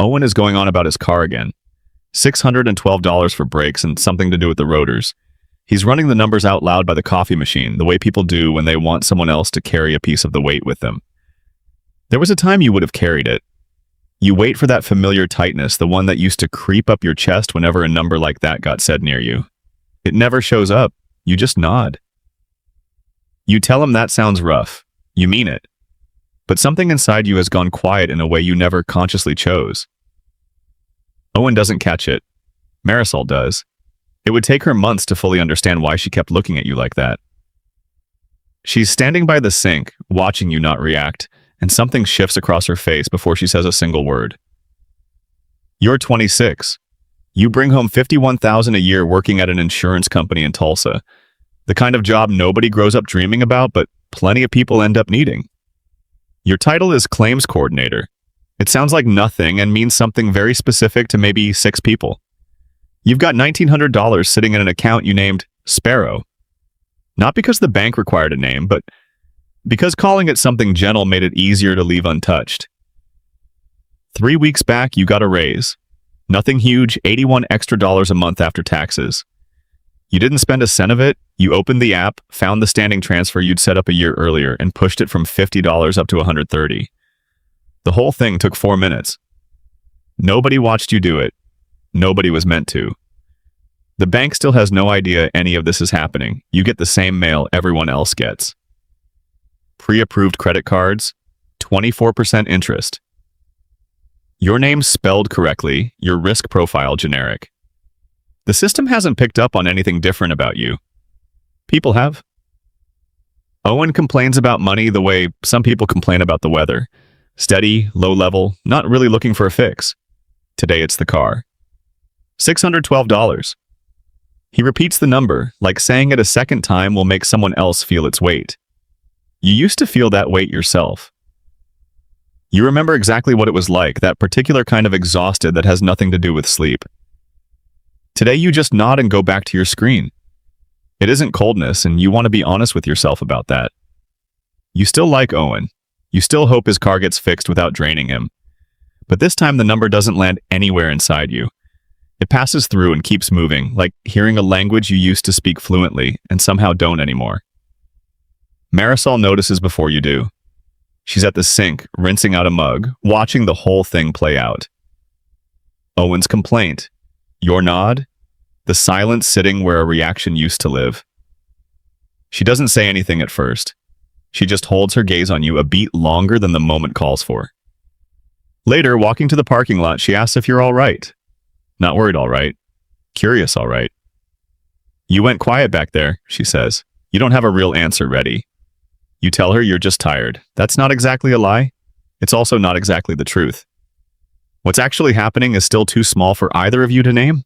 Owen is going on about his car again. $612 for brakes and something to do with the rotors. He's running the numbers out loud by the coffee machine, the way people do when they want someone else to carry a piece of the weight with them. There was a time you would have carried it. You wait for that familiar tightness, the one that used to creep up your chest whenever a number like that got said near you. It never shows up. You just nod. You tell him that sounds rough. You mean it. But something inside you has gone quiet in a way you never consciously chose. Owen doesn't catch it. Marisol does. It would take her months to fully understand why she kept looking at you like that. She's standing by the sink, watching you not react, and something shifts across her face before she says a single word. You're 26. You bring home $51,000 a year working at an insurance company in Tulsa. The kind of job nobody grows up dreaming about, but plenty of people end up needing. Your title is claims coordinator. It sounds like nothing and means something very specific to maybe 6 people. You've got $1,900 sitting in an account you named Sparrow. Not because the bank required a name, but because calling it something gentle made it easier to leave untouched. 3 weeks back, you got a raise. Nothing huge, $81 extra a month after taxes. You didn't spend a cent of it. You opened the app, found the standing transfer you'd set up a year earlier, and pushed it from $50 up to $130. The whole thing took 4 minutes. Nobody watched you do it. Nobody was meant to. The bank still has no idea any of this is happening. You get the same mail everyone else gets. Pre-approved credit cards, 24% interest. Your name's spelled correctly, your risk profile generic. The system hasn't picked up on anything different about you. People have. Owen complains about money the way some people complain about the weather. Steady, low level, not really looking for a fix. Today it's the car. $612. He repeats the number, like saying it a second time will make someone else feel its weight. You used to feel that weight yourself. You remember exactly what it was like, that particular kind of exhausted that has nothing to do with sleep. Today you just nod and go back to your screen. It isn't coldness, and you want to be honest with yourself about that. You still like Owen. You still hope his car gets fixed without draining him. But this time the number doesn't land anywhere inside you. It passes through and keeps moving, like hearing a language you used to speak fluently and somehow don't anymore. Marisol notices before you do. She's at the sink, rinsing out a mug, watching the whole thing play out. Owen's complaint. Your nod. The silence sitting where a reaction used to live. She doesn't say anything at first. She just holds her gaze on you a beat longer than the moment calls for. Later, walking to the parking lot, she asks if you're all right. Not worried all right. Curious all right. You went quiet back there, she says. You don't have a real answer ready. You tell her you're just tired. That's not exactly a lie. It's also not exactly the truth. What's actually happening is still too small for either of you to name.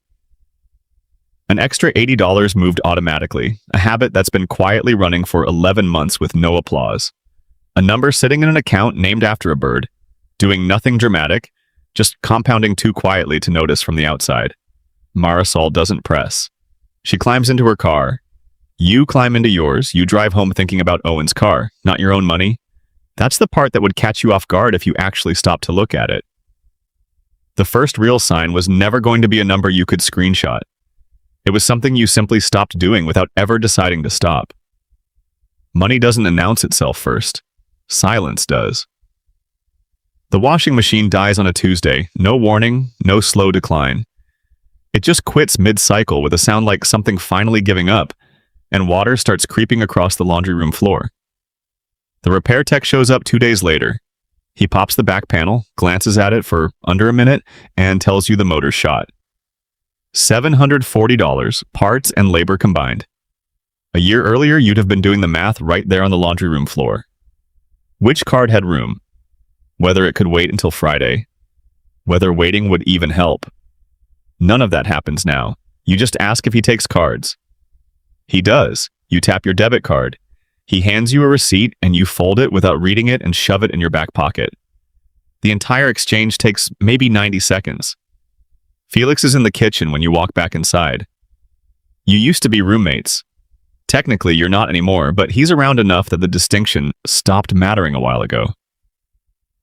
An extra $80 moved automatically, a habit that's been quietly running for 11 months with no applause. A number sitting in an account named after a bird, doing nothing dramatic, just compounding too quietly to notice from the outside. Marisol doesn't press. She climbs into her car. You climb into yours. You drive home thinking about Owen's car, not your own money. That's the part that would catch you off guard if you actually stopped to look at it. The first real sign was never going to be a number you could screenshot. It was something you simply stopped doing without ever deciding to stop. Money doesn't announce itself first. Silence does. The washing machine dies on a Tuesday. No warning, no slow decline. It just quits mid-cycle with a sound like something finally giving up, and water starts creeping across the laundry room floor. The repair tech shows up 2 days later. He pops the back panel, glances at it for under a minute, and tells you the motor's shot. $740, parts and labor combined. A year earlier, you'd have been doing the math right there on the laundry room floor. Which card had room? Whether it could wait until Friday. Whether waiting would even help. None of that happens now. You just ask if he takes cards. He does. You tap your debit card. He hands you a receipt and you fold it without reading it and shove it in your back pocket. The entire exchange takes maybe 90 seconds. Felix is in the kitchen when you walk back inside. You used to be roommates. Technically, you're not anymore, but he's around enough that the distinction stopped mattering a while ago.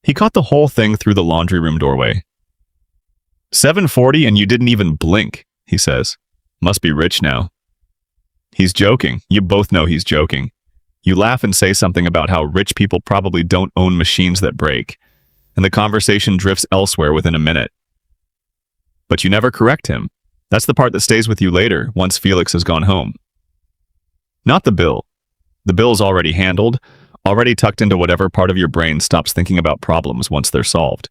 He caught the whole thing through the laundry room doorway. 7:40 and you didn't even blink, he says. Must be rich now. He's joking. You both know he's joking. You laugh and say something about how rich people probably don't own machines that break, and the conversation drifts elsewhere within a minute. But you never correct him. That's the part that stays with you later, once Felix has gone home. Not the bill. The bill's already handled, already tucked into whatever part of your brain stops thinking about problems once they're solved.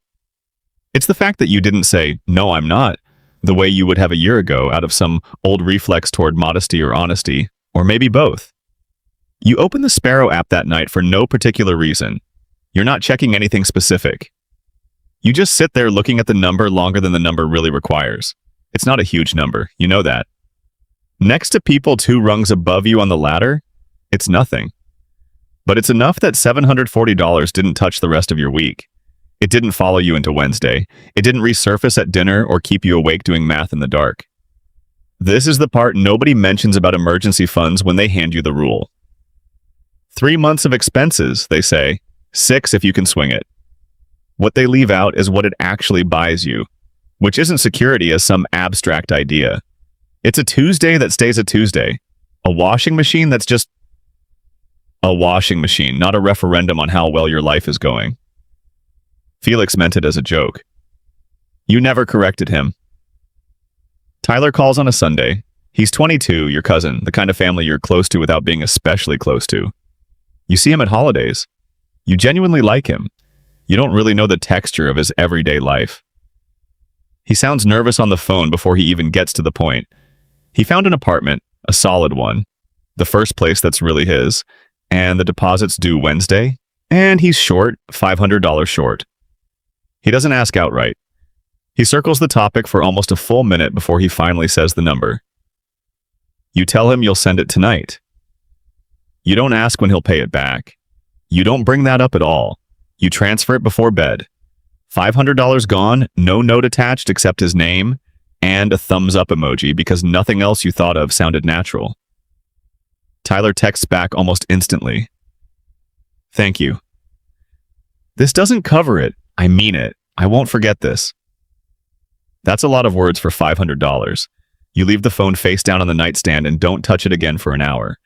It's the fact that you didn't say, "No, I'm not," the way you would have a year ago out of some old reflex toward modesty or honesty, or maybe both. You open the Sparrow app that night for no particular reason. You're not checking anything specific. You just sit there looking at the number longer than the number really requires. It's not a huge number, you know that. Next to people 2 rungs above you on the ladder, it's nothing. But it's enough that $740 didn't touch the rest of your week. It didn't follow you into Wednesday. It didn't resurface at dinner or keep you awake doing math in the dark. This is the part nobody mentions about emergency funds when they hand you the rule. 3 months of expenses, they say. 6 if you can swing it. What they leave out is what it actually buys you, which isn't security as some abstract idea. It's a Tuesday that stays a Tuesday. A washing machine that's just a washing machine, not a referendum on how well your life is going. Felix meant it as a joke. You never corrected him. Tyler calls on a Sunday. He's 22, your cousin, the kind of family you're close to without being especially close to. You see him at holidays. You genuinely like him. You don't really know the texture of his everyday life. He sounds nervous on the phone before he even gets to the point. He found an apartment, a solid one, the first place that's really his, and the deposit's due Wednesday, and he's short, $500 short. He doesn't ask outright. He circles the topic for almost a full minute before he finally says the number. You tell him you'll send it tonight. You don't ask when he'll pay it back. You don't bring that up at all. You transfer it before bed. $500 gone, no note attached except his name, and a thumbs up emoji because nothing else you thought of sounded natural. Tyler texts back almost instantly. Thank you. This doesn't cover it. I mean it. I won't forget this. That's a lot of words for $500. You leave the phone face down on the nightstand and don't touch it again for an hour.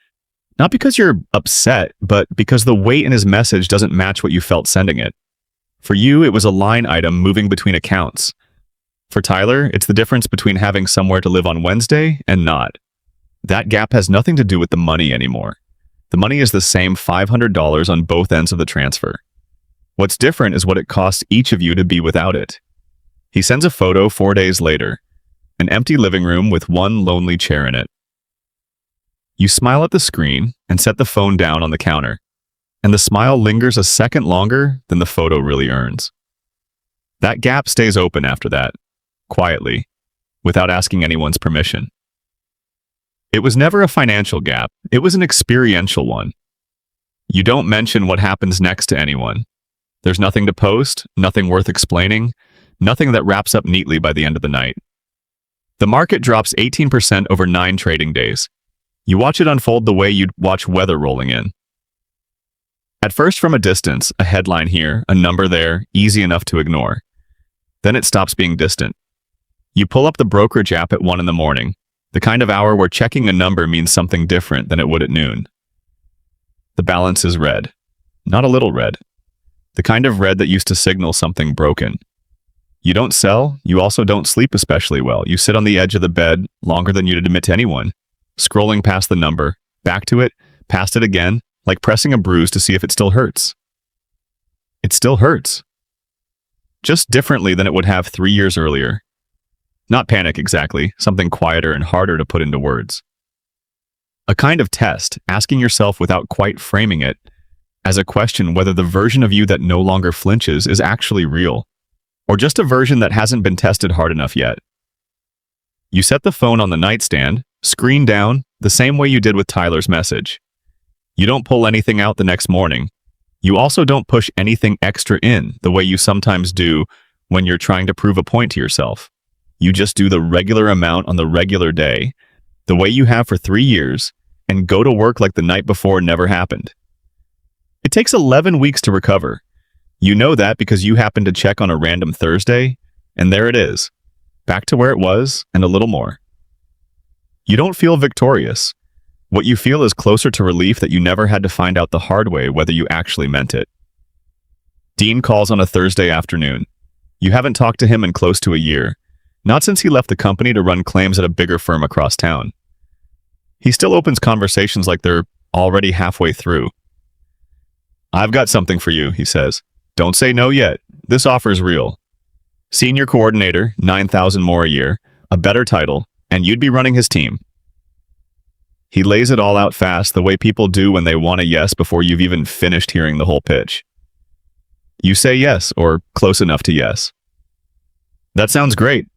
Not because you're upset, but because the weight in his message doesn't match what you felt sending it. For you, it was a line item moving between accounts. For Tyler, it's the difference between having somewhere to live on Wednesday and not. That gap has nothing to do with the money anymore. The money is the same $500 on both ends of the transfer. What's different is what it costs each of you to be without it. He sends a photo 4 days later, an empty living room with one lonely chair in it. You smile at the screen and set the phone down on the counter, and the smile lingers a second longer than the photo really earns. That gap stays open after that, quietly, without asking anyone's permission. It was never a financial gap, it was an experiential one. You don't mention what happens next to anyone. There's nothing to post, nothing worth explaining, nothing that wraps up neatly by the end of the night. The market drops 18% over 9 trading days. You watch it unfold the way you'd watch weather rolling in. At first from a distance, a headline here, a number there, easy enough to ignore. Then it stops being distant. You pull up the brokerage app at 1 in the morning, the kind of hour where checking a number means something different than it would at noon. The balance is red. Not a little red. The kind of red that used to signal something broken. You don't sell, you also don't sleep especially well. You sit on the edge of the bed longer than you'd admit to anyone, scrolling past the number, back to it, past it again, like pressing a bruise to see if it still hurts. It still hurts. Just differently than it would have 3 years earlier. Not panic exactly, something quieter and harder to put into words. A kind of test, asking yourself without quite framing it, as a question whether the version of you that no longer flinches is actually real, or just a version that hasn't been tested hard enough yet. You set the phone on the nightstand, screen down, the same way you did with Tyler's message. You don't pull anything out the next morning. You also don't push anything extra in the way you sometimes do when you're trying to prove a point to yourself. You just do the regular amount on the regular day, the way you have for 3 years, and go to work like the night before never happened. It takes 11 weeks to recover. You know that because you happen to check on a random Thursday, and there it is. back to where it was, and a little more. You don't feel victorious. What you feel is closer to relief that you never had to find out the hard way whether you actually meant it. Dean calls on a Thursday afternoon. You haven't talked to him in close to a year, not since he left the company to run claims at a bigger firm across town. He still opens conversations like they're already halfway through. "I've got something for you," he says. "Don't say no yet. This offer's real. Senior coordinator, 9,000 more a year, a better title, and you'd be running his team." He lays it all out fast, the way people do when they want a yes before you've even finished hearing the whole pitch. You say yes, or close enough to yes. "That sounds great.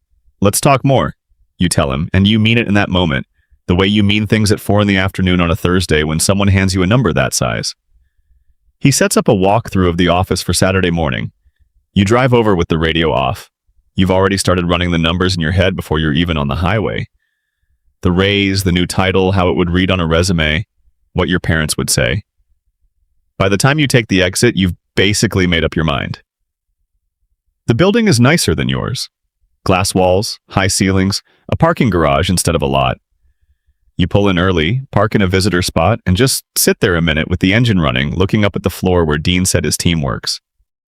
Let's talk more," you tell him, and you mean it in that moment, the way you mean things at 4 in the afternoon on a Thursday when someone hands you a number that size. He sets up a walkthrough of the office for Saturday morning. You drive over with the radio off. You've already started running the numbers in your head before you're even on the highway. The raise, the new title, how it would read on a resume, what your parents would say. By the time you take the exit, you've basically made up your mind. The building is nicer than yours. Glass walls, high ceilings, a parking garage instead of a lot. You pull in early, park in a visitor spot, and just sit there a minute with the engine running, looking up at the floor where Dean said his team works.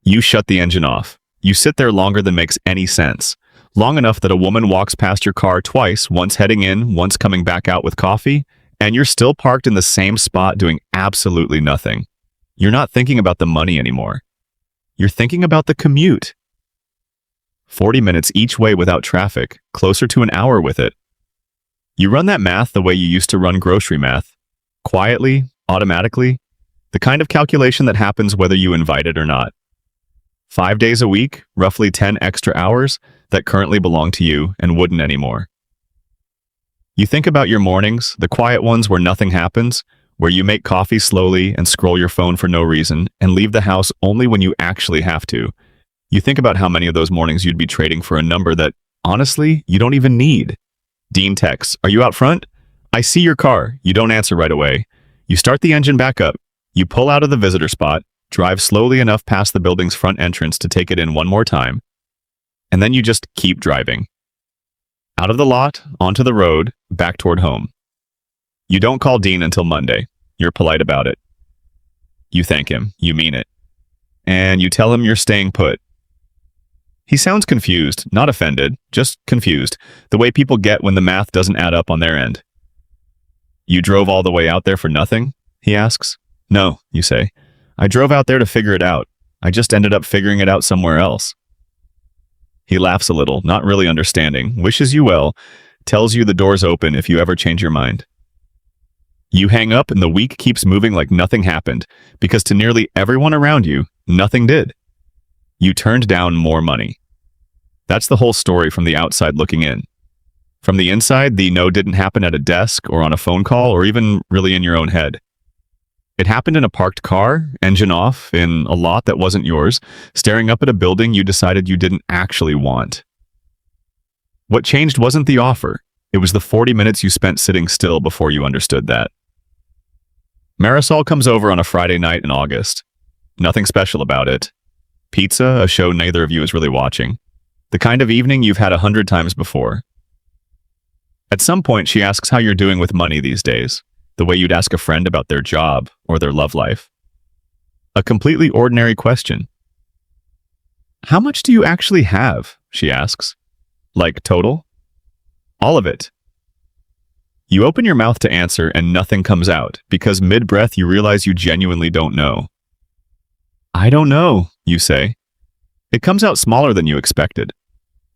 You shut the engine off. You sit there longer than makes any sense. Long enough that a woman walks past your car twice, once heading in, once coming back out with coffee, and you're still parked in the same spot doing absolutely nothing. You're not thinking about the money anymore. You're thinking about the commute. 40 minutes each way without traffic, closer to an hour with it. You run that math the way you used to run grocery math. Quietly, automatically, the kind of calculation that happens whether you invite it or not. 5 days a week, roughly 10 extra hours that currently belong to you and wouldn't anymore. You think about your mornings, the quiet ones where nothing happens, where you make coffee slowly and scroll your phone for no reason and leave the house only when you actually have to. You think about how many of those mornings you'd be trading for a number that, honestly, you don't even need. Dean texts, "Are you out front?" "I see your car." You don't answer right away. You start the engine back up. You pull out of the visitor spot, drive slowly enough past the building's front entrance to take it in one more time, and then you just keep driving. Out of the lot, onto the road, back toward home. You don't call Dean until Monday. You're polite about it. You thank him. You mean it. And you tell him you're staying put. He sounds confused, not offended, just confused, the way people get when the math doesn't add up on their end. "You drove all the way out there for nothing?" he asks. "No," you say. "I drove out there to figure it out. I just ended up figuring it out somewhere else." He laughs a little, not really understanding, wishes you well, tells you the door's open if you ever change your mind. You hang up and the week keeps moving like nothing happened, because to nearly everyone around you, nothing did. You turned down more money. That's the whole story from the outside looking in. From the inside, the no didn't happen at a desk or on a phone call or even really in your own head. It happened in a parked car, engine off, in a lot that wasn't yours, staring up at a building you decided you didn't actually want. What changed wasn't the offer. It was the 40 minutes you spent sitting still before you understood that. Marisol comes over on a Friday night in August. Nothing special about it. Pizza, a show neither of you is really watching. The kind of evening you've had 100 times before. At some point, she asks how you're doing with money these days, the way you'd ask a friend about their job or their love life. A completely ordinary question. "How much do you actually have?" she asks. "Like total?" "All of it." You open your mouth to answer and nothing comes out, because mid-breath you realize you genuinely don't know. "I don't know," you say. It comes out smaller than you expected.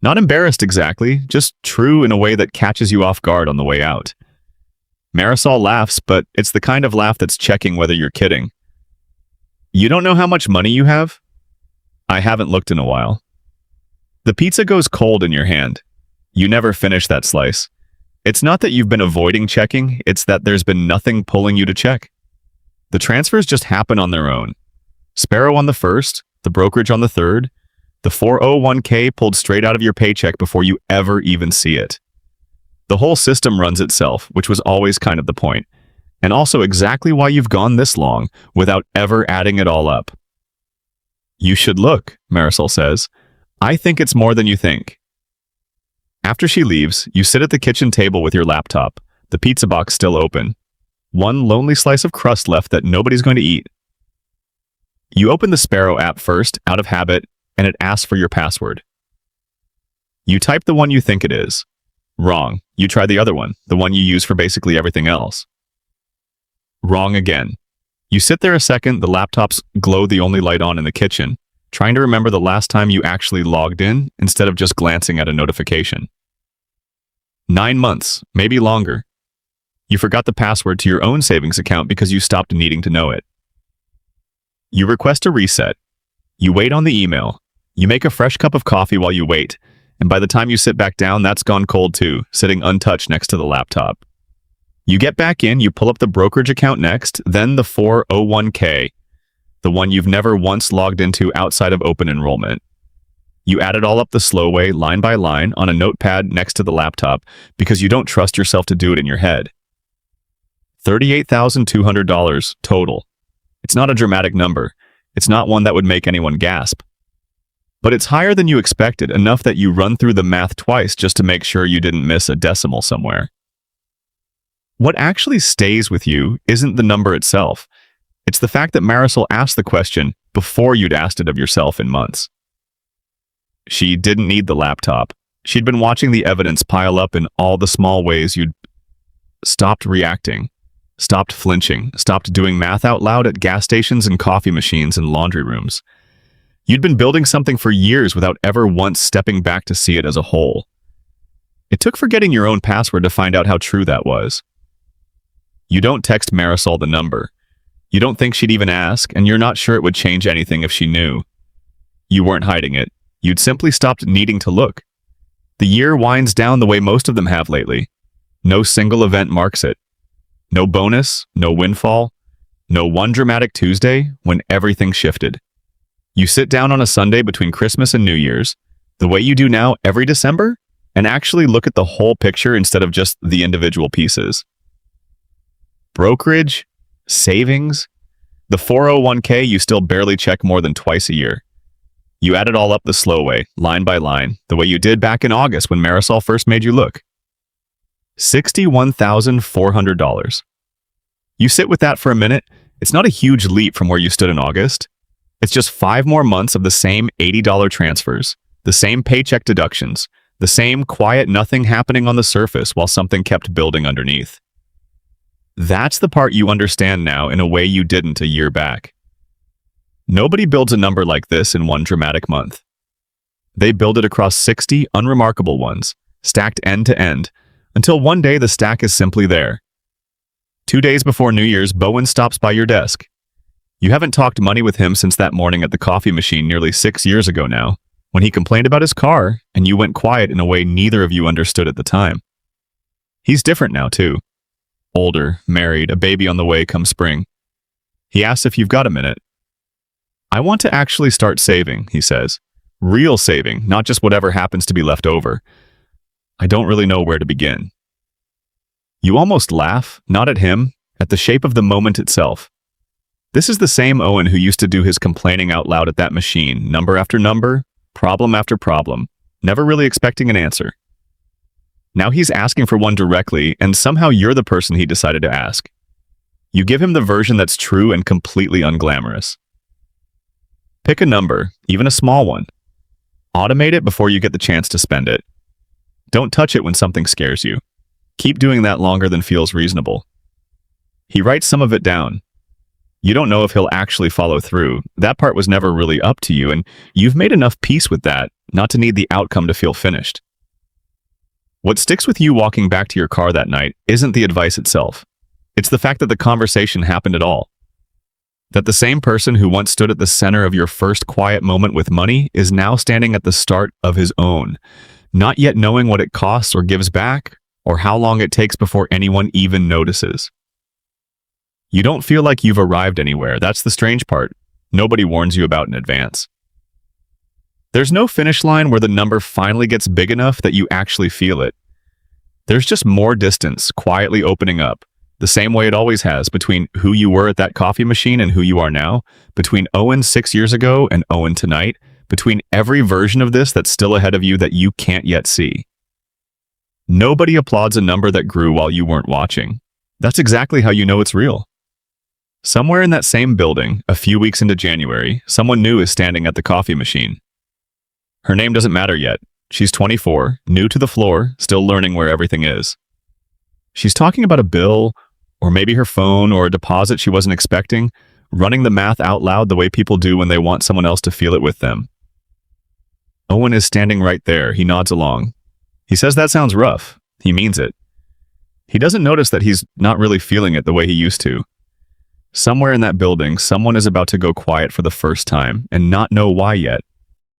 Not embarrassed exactly, just true in a way that catches you off guard on the way out. Marisol laughs, but it's the kind of laugh that's checking whether you're kidding. "You don't know how much money you have?" "I haven't looked in a while." The pizza goes cold in your hand. You never finish that slice. It's not that you've been avoiding checking, it's that there's been nothing pulling you to check. The transfers just happen on their own. Sparrow on the first, the brokerage on the third, the 401k pulled straight out of your paycheck before you ever even see it. The whole system runs itself, which was always kind of the point, and also exactly why you've gone this long without ever adding it all up. "You should look," Marisol says. "I think it's more than you think." After she leaves, you sit at the kitchen table with your laptop, the pizza box still open. One lonely slice of crust left that nobody's going to eat. You open the Sparrow app first, out of habit, and it asks for your password. You type the one you think it is. Wrong. You try the other one, the one you use for basically everything else. Wrong again. You sit there a second, the laptop's glow the only light on in the kitchen, trying to remember the last time you actually logged in instead of just glancing at a notification. 9 months, maybe longer. You forgot the password to your own savings account because you stopped needing to know it. You request a reset. You wait on the email. You make a fresh cup of coffee while you wait, and by the time you sit back down, that's gone cold too, sitting untouched next to the laptop. You get back in, you pull up the brokerage account next, then the 401k, the one you've never once logged into outside of open enrollment. You add it all up the slow way, line by line, on a notepad next to the laptop because you don't trust yourself to do it in your head. $38,200 total. It's not a dramatic number. It's not one that would make anyone gasp. But it's higher than you expected, enough that you run through the math twice just to make sure you didn't miss a decimal somewhere. What actually stays with you isn't the number itself. It's the fact that Marisol asked the question before you'd asked it of yourself in months. She didn't need the laptop. She'd been watching the evidence pile up in all the small ways you'd stopped reacting, stopped flinching, stopped doing math out loud at gas stations and coffee machines and laundry rooms. You'd been building something for years without ever once stepping back to see it as a whole. It took forgetting your own password to find out how true that was. You don't text Marisol the number. You don't think she'd even ask, and you're not sure it would change anything if she knew. You weren't hiding it. You'd simply stopped needing to look. The year winds down the way most of them have lately. No single event marks it. No bonus, no windfall, no one dramatic Tuesday when everything shifted. You sit down on a Sunday between Christmas and New Year's, the way you do now every December, and actually look at the whole picture instead of just the individual pieces. Brokerage, savings, the 401k you still barely check more than twice a year. You add it all up the slow way, line by line, the way you did back in August when Marisol first made you look. $61,400. You sit with that for a minute. It's not a huge leap from where you stood in August. It's just 5 more months of the same $80 transfers, the same paycheck deductions, the same quiet nothing happening on the surface while something kept building underneath. That's the part you understand now in a way you didn't a year back. Nobody builds a number like this in one dramatic month. They build it across 60 unremarkable ones, stacked end to end, until one day the stack is simply there. 2 days before New Year's, Bowen stops by your desk. You haven't talked money with him since that morning at the coffee machine nearly 6 years ago now, when he complained about his car and you went quiet in a way neither of you understood at the time. He's different now, too. Older, married, a baby on the way come spring. He asks if you've got a minute. I want to actually start saving, he says. Real saving, not just whatever happens to be left over. I don't really know where to begin. You almost laugh, not at him, at the shape of the moment itself. This is the same Owen who used to do his complaining out loud at that machine, number after number, problem after problem, never really expecting an answer. Now he's asking for one directly, and somehow you're the person he decided to ask. You give him the version that's true and completely unglamorous. Pick a number, even a small one. Automate it before you get the chance to spend it. Don't touch it when something scares you. Keep doing that longer than feels reasonable. He writes some of it down. You don't know if he'll actually follow through. That part was never really up to you, and you've made enough peace with that not to need the outcome to feel finished. What sticks with you walking back to your car that night isn't the advice itself. It's the fact that the conversation happened at all. That the same person who once stood at the center of your first quiet moment with money is now standing at the start of his own, not yet knowing what it costs or gives back, or how long it takes before anyone even notices. You don't feel like you've arrived anywhere. That's the strange part. Nobody warns you about in advance. There's no finish line where the number finally gets big enough that you actually feel it. There's just more distance quietly opening up, the same way it always has, between who you were at that coffee machine and who you are now, between Owen 6 years ago and Owen tonight, between every version of this that's still ahead of you that you can't yet see. Nobody applauds a number that grew while you weren't watching. That's exactly how you know it's real. Somewhere in that same building, a few weeks into January, someone new is standing at the coffee machine. Her name doesn't matter yet. She's 24, new to the floor, still learning where everything is. She's talking about a bill, or maybe her phone, or a deposit she wasn't expecting, running the math out loud the way people do when they want someone else to feel it with them. Owen is standing right there. He nods along. He says that sounds rough. He means it. He doesn't notice that he's not really feeling it the way he used to. Somewhere in that building, someone is about to go quiet for the first time and not know why yet.